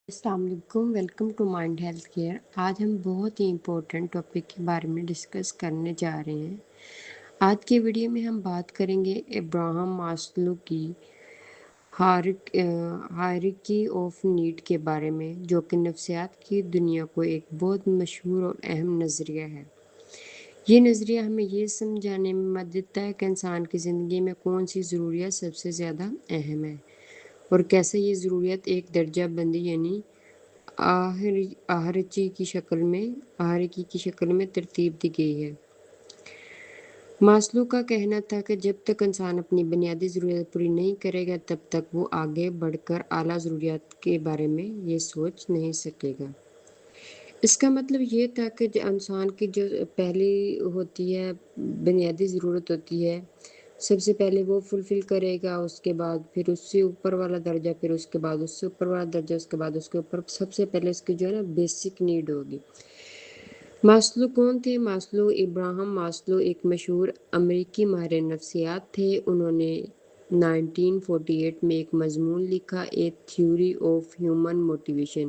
السلام علیکم، welcome to mind health care. آج ہم بہت ہی امپورٹنٹ ٹاپک کے بارے میں ڈسکس کرنے جا رہے ہیں۔ آج کی ویڈیو میں ہم بات کریں گے ابراہم ماسلو کی ہائرارکی آف نیڈ کے بارے میں، جو کہ نفسیات کی دنیا کو ایک بہت مشہور اور اہم نظریہ ہے۔ یہ نظریہ ہمیں یہ سمجھانے میں مدد دیتا ہے کہ انسان کی زندگی میں کون سی ضروریات سب سے زیادہ اہم ہے اور کیسے یہ ضروریات ایک درجہ بندی یعنی ہائرارکی کی شکل میں ترتیب دی گئی ہے۔ ماسلو کا کہنا تھا کہ جب تک انسان اپنی بنیادی ضروریات پوری نہیں کرے گا تب تک وہ آگے بڑھ کر اعلیٰ ضروریات کے بارے میں یہ سوچ نہیں سکے گا۔ اس کا مطلب یہ تھا کہ انسان کی جو پہلی ہوتی ہے بنیادی ضرورت ہوتی ہے، سب سے پہلے وہ فلفل کرے گا، اس کے بعد پھر اس سے اوپر والا درجہ، پھر اس کے بعد اس سے اوپر والا درجہ، اس کے بعد اس کے اوپر سب سے پہلے اس کی جو ہے نا بیسک نیڈ ہوگی۔ ماسلو کون تھے؟ ماسلو ابراہم ماسلو ایک مشہور امریکی ماہر نفسیات تھے۔ انہوں نے 1948 میں ایک مضمون لکھا، a theory of human motivation.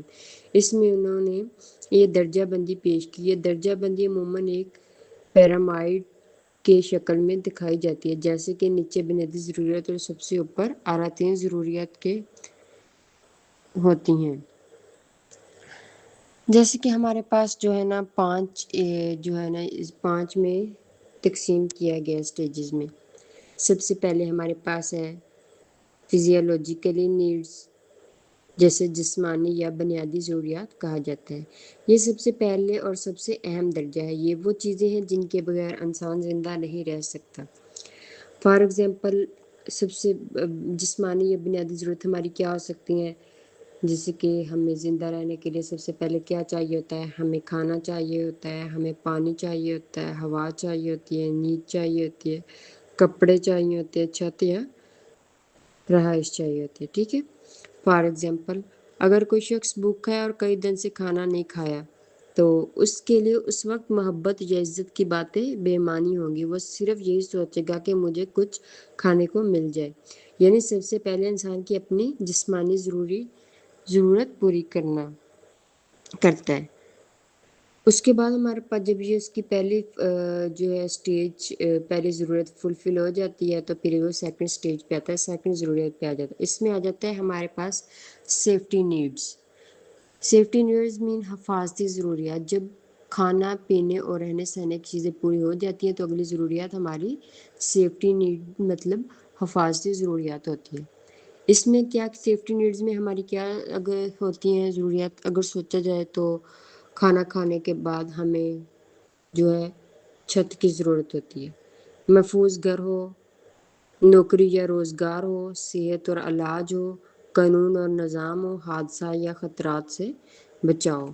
اس میں انہوں نے یہ درجہ بندی پیش کی۔ یہ درجہ بندی عموماً ایک پیرامائڈ کے شکل میں دکھائی جاتی ہے، جیسے کہ نیچے بنیادی ضروریات اور سب سے اوپر اعلیٰ ترین ضروریات کے ہوتی ہیں۔ جیسے کہ ہمارے پاس جو ہے نا پانچ میں تقسیم کیا گیا اسٹیجز میں۔ سب سے پہلے ہمارے پاس ہے فزیولوجیکلی نیڈز، جیسے جسمانی یا بنیادی ضروریات کہا جاتا ہے۔ یہ سب سے پہلے اور سب سے اہم درجہ ہے۔ یہ وہ چیزیں ہیں جن کے بغیر انسان زندہ نہیں رہ سکتا۔ فار ایگزامپل، سب سے جسمانی یا بنیادی ضرورت ہماری کیا ہو سکتی ہیں؟ جیسے کہ ہمیں زندہ رہنے کے لیے سب سے پہلے کیا چاہیے ہوتا ہے؟ ہمیں کھانا چاہیے ہوتا ہے، ہمیں پانی چاہیے ہوتا ہے، ہوا چاہیے ہوتی ہے، نیند چاہیے ہوتی ہے، کپڑے چاہیے ہوتے ہیں، چھت یا رہائش چاہیے ہوتی ہے۔ ٹھیک ہے، فار ایگزامپل اگر کوئی شخص بھوکا ہے اور کئی دن سے کھانا نہیں کھایا تو اس کے لیے اس وقت محبت یا عزت کی باتیں بے معنی ہوں گی۔ وہ صرف یہی سوچے گا کہ مجھے کچھ کھانے کو مل جائے۔ یعنی سب سے پہلے انسان کی اپنی جسمانی ضرورت پوری کرتا ہے۔ اس کے بعد ہمارے پاس جب یہ اس کی پہلی جو ہے اسٹیج پہلی ضرورت فلفل ہو جاتی ہے تو پھر وہ سیکنڈ اسٹیج پہ آتا ہے، سیکنڈ ضرورت پہ آ جاتا ہے۔ اس میں آ جاتا ہے ہمارے پاس سیفٹی نیڈز۔ سیفٹی نیڈز مین حفاظتی ضروریات۔ جب کھانا پینے اور رہنے سہنے کی چیزیں پوری ہو جاتی ہیں تو اگلی ضروریات ہماری سیفٹی نیڈ مطلب حفاظتی ضروریات ہوتی ہیں۔ اس میں کیا سیفٹی نیڈز میں ہماری کیا اگر ہوتی ہیں ضروریات؟ اگر سوچا جائے تو کھانا کھانے کے بعد ہمیں جو ہے چھت کی ضرورت ہوتی ہے، محفوظ گھر ہو، نوکری یا روزگار ہو، صحت اور علاج ہو، قانون اور نظام ہو، حادثہ یا خطرات سے بچاؤ۔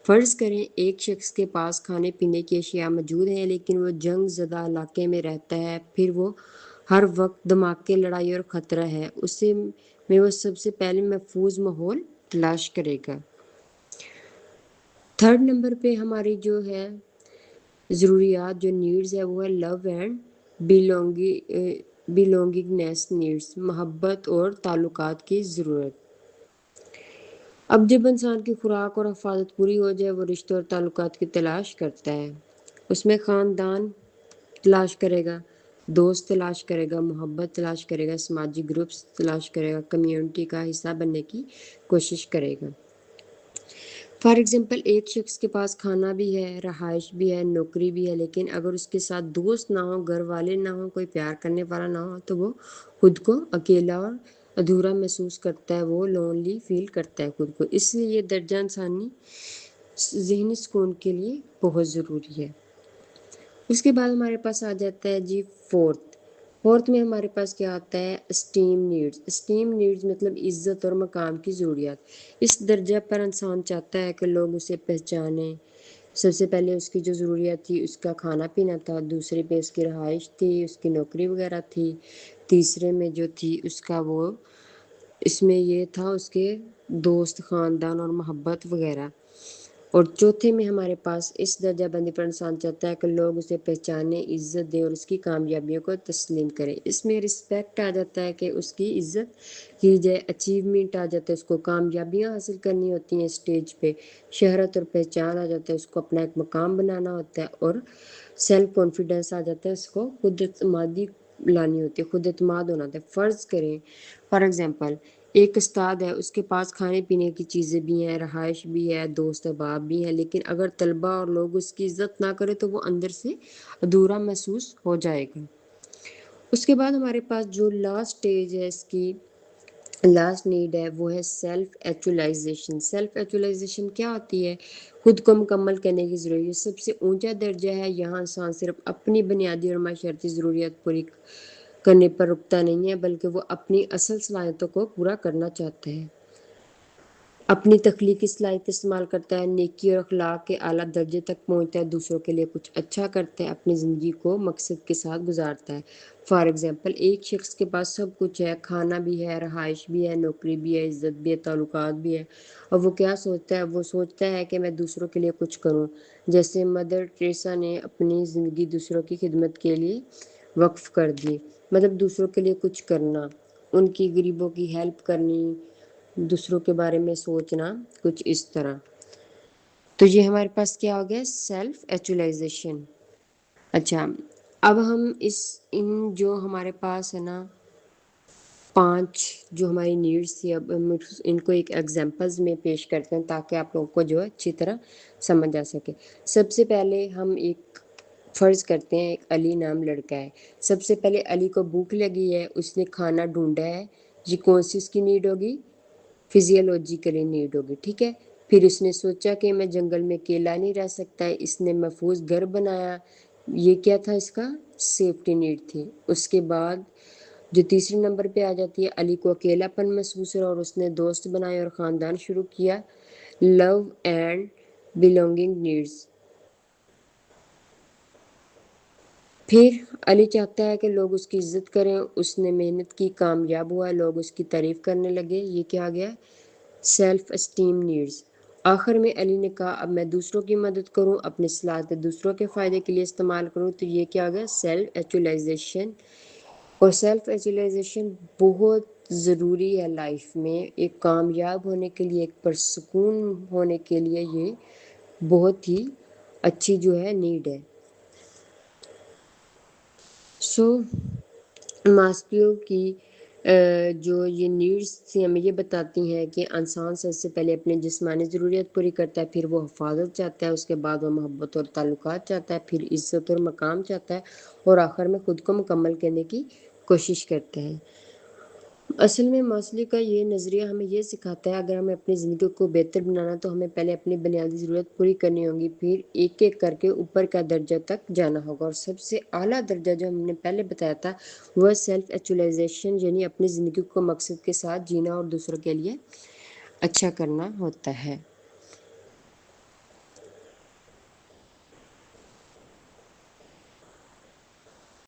فرض کریں ایک شخص کے پاس کھانے پینے کی اشیاء موجود ہیں لیکن وہ جنگ زدہ علاقے میں رہتا ہے، پھر وہ ہر وقت دھماکے، لڑائی اور خطرہ ہے، اسے میں وہ سب سے پہلے محفوظ ماحول تلاش کرے گا۔ تھرڈ نمبر پہ ہماری جو ہے ضروریات جو نیڈز ہے وہ ہے لو اینڈ بیلونگنگنیس نیڈز، محبت اور تعلقات کی ضرورت۔ اب جب انسان کی خوراک اور حفاظت پوری ہو جائے وہ رشتوں اور تعلقات کی تلاش کرتا ہے۔ اس میں خاندان تلاش کرے گا، دوست تلاش کرے گا، محبت تلاش کرے گا، سماجی گروپس تلاش کرے گا، کمیونٹی کا حصہ بننے کی کوشش کرے گا۔ فار ایگزامپل ایک شخص کے پاس کھانا بھی ہے، رہائش بھی ہے، نوکری بھی ہے، لیکن اگر اس کے ساتھ دوست نہ ہو، گھر والے نہ ہو، کوئی پیار کرنے والا نہ ہو تو وہ خود کو اکیلا اور ادھورا محسوس کرتا ہے، وہ لونلی فیل کرتا ہے خود کو۔ اس لیے یہ درجہ انسانی ذہنی سکون کے لیے بہت ضروری ہے۔ اس کے بعد ہمارے پاس آ جاتا ہے جی فورتھ میں ہمارے پاس کیا آتا ہے؟ Esteem needs. اسٹیم نیڈز مطلب عزت اور مقام کی ضروریات۔ اس درجہ پر انسان چاہتا ہے کہ لوگ اسے پہچانیں۔ سب سے پہلے اس کی جو ضروریات تھی اس کا کھانا پینا تھا، دوسرے پہ اس کی رہائش تھی، اس کی نوکری وغیرہ تھی، تیسرے میں جو تھی اس کا اس میں یہ تھا اس کے دوست، خاندان اور محبت وغیرہ۔ اور چوتھے میں ہمارے پاس اس درجہ بندی پر انسان چاہتا ہے کہ لوگ اسے پہچانے، عزت دیں اور اس کی کامیابیوں کو تسلیم کریں۔ اس میں رسپیکٹ آ جاتا ہے کہ اس کی عزت کی جائے، اچیومنٹ آ جاتا ہے، اس کو کامیابیاں حاصل کرنی ہوتی ہیں اسٹیج پہ، شہرت اور پہچان آ جاتا ہے، اس کو اپنا ایک مقام بنانا ہوتا ہے، اور سیلف کانفیڈنس آ جاتا ہے، اس کو خود اعتمادی لانی ہوتی ہے، خود اعتماد ہونا ہوتا ہے۔ فرض کریں فار ایگزامپل ایک استاد ہے، اس کے پاس کھانے پینے کی چیزیں بھی ہیں، رہائش بھی ہے، دوست احباب بھی ہیں، لیکن اگر طلبہ اور لوگ اس کی عزت نہ کرے تو وہ اندر سے ادھورا محسوس ہو جائے گا۔ اس کے بعد ہمارے پاس جو لاسٹ اسٹیج ہے، اس کی لاسٹ نیڈ ہے، وہ ہے سیلف ایکچولائزیشن۔ سیلف ایکچولائزیشن کیا ہوتی ہے؟ خود کو مکمل کرنے کی ضرورت، سب سے اونچا درجہ ہے۔ یہاں انسان صرف اپنی بنیادی اور معاشرتی ضروریات پوری کرنے پر رکتا نہیں ہے، بلکہ وہ اپنی اصل صلاحیتوں کو پورا کرنا چاہتا ہے، اپنی تخلیقی صلاحیت استعمال کرتا ہے، نیکی اور اخلاق کے اعلیٰ درجے تک پہنچتا ہے، دوسروں کے لیے کچھ اچھا کرتا ہے، اپنی زندگی کو مقصد کے ساتھ گزارتا ہے۔ فار ایگزامپل ایک شخص کے پاس سب کچھ ہے، کھانا بھی ہے، رہائش بھی ہے، نوکری بھی ہے، عزت بھی ہے، تعلقات بھی ہے، اور وہ کیا سوچتا ہے؟ وہ سوچتا ہے کہ میں دوسروں کے لیے کچھ کروں۔ جیسے مدر ٹریسا نے اپنی زندگی دوسروں کی خدمت کے لیے وقف کر دی، مطلب دوسروں کے لیے کچھ کرنا، ان کی غریبوں کی ہیلپ کرنی، دوسروں کے بارے میں سوچنا، کچھ اس طرح۔ تو یہ ہمارے پاس کیا ہو گیا؟ Self actualisation. اچھا، اب ہم ان جو ہمارے پاس ہے نا 5 جو ہماری نیڈس تھی، اب ہم ان کو ایک ایگزامپلز میں پیش کرتے ہیں تاکہ آپ لوگوں کو جو ہے اچھی طرح سمجھ آ سکے۔ سب سے پہلے ہم ایک فرض کرتے ہیں ایک علی نام لڑکا ہے۔ سب سے پہلے علی کو بھوک لگی ہے، اس نے کھانا ڈھونڈا ہے۔ یہ کون سی اس کی نیڈ ہوگی؟ فزیولوجیکلی نیڈ ہوگی، ٹھیک ہے۔ پھر اس نے سوچا کہ میں جنگل میں اکیلا نہیں رہ سکتا ہے، اس نے محفوظ گھر بنایا، یہ کیا تھا؟ اس کا سیفٹی نیڈ تھی۔ اس کے بعد جو تیسرے نمبر پہ آ جاتی ہے، علی کو اکیلا پن محسوس ہوا اور اس نے دوست بنائے اور خاندان شروع کیا، لو اینڈ بلونگنگ نیڈز۔ پھر علی چاہتا ہے کہ لوگ اس کی عزت کریں، اس نے محنت کی، کامیاب ہوا، لوگ اس کی تعریف کرنے لگے، یہ کیا آ گیا؟ Self esteem needs. آخر میں علی نے کہا اب میں دوسروں کی مدد کروں، اپنی صلاحیتیں دوسروں کے فائدے کے لیے استعمال کروں، تو یہ کیا آ گیا؟ Self actualisation. اور سیلف ایکچولائزیشن بہت ضروری ہے لائف میں، ایک کامیاب ہونے کے لیے، ایک پرسکون ہونے کے لیے، یہ بہت ہی اچھی جو ہے نیڈ ہے۔ ماسلو کی جو یہ نیڈس تھی ہمیں یہ بتاتی ہیں کہ انسان سب سے پہلے اپنی جسمانی ضروریات پوری کرتا ہے، پھر وہ حفاظت چاہتا ہے، اس کے بعد وہ محبت اور تعلقات چاہتا ہے، پھر عزت اور مقام چاہتا ہے، اور آخر میں خود کو مکمل کرنے کی کوشش کرتا ہے۔ اصل میں ماسلو کا یہ نظریہ ہمیں یہ سکھاتا ہے اگر ہمیں اپنی زندگی کو بہتر بنانا تو ہمیں پہلے اپنی بنیادی ضرورت پوری کرنی ہوگی، پھر ایک ایک کر کے اوپر کا درجہ تک جانا ہوگا، اور سب سے اعلیٰ درجہ جو ہم نے پہلے بتایا تھا وہ سیلف ایکچولائزیشن، یعنی اپنی زندگی کو مقصد کے ساتھ جینا اور دوسروں کے لیے اچھا کرنا ہوتا ہے۔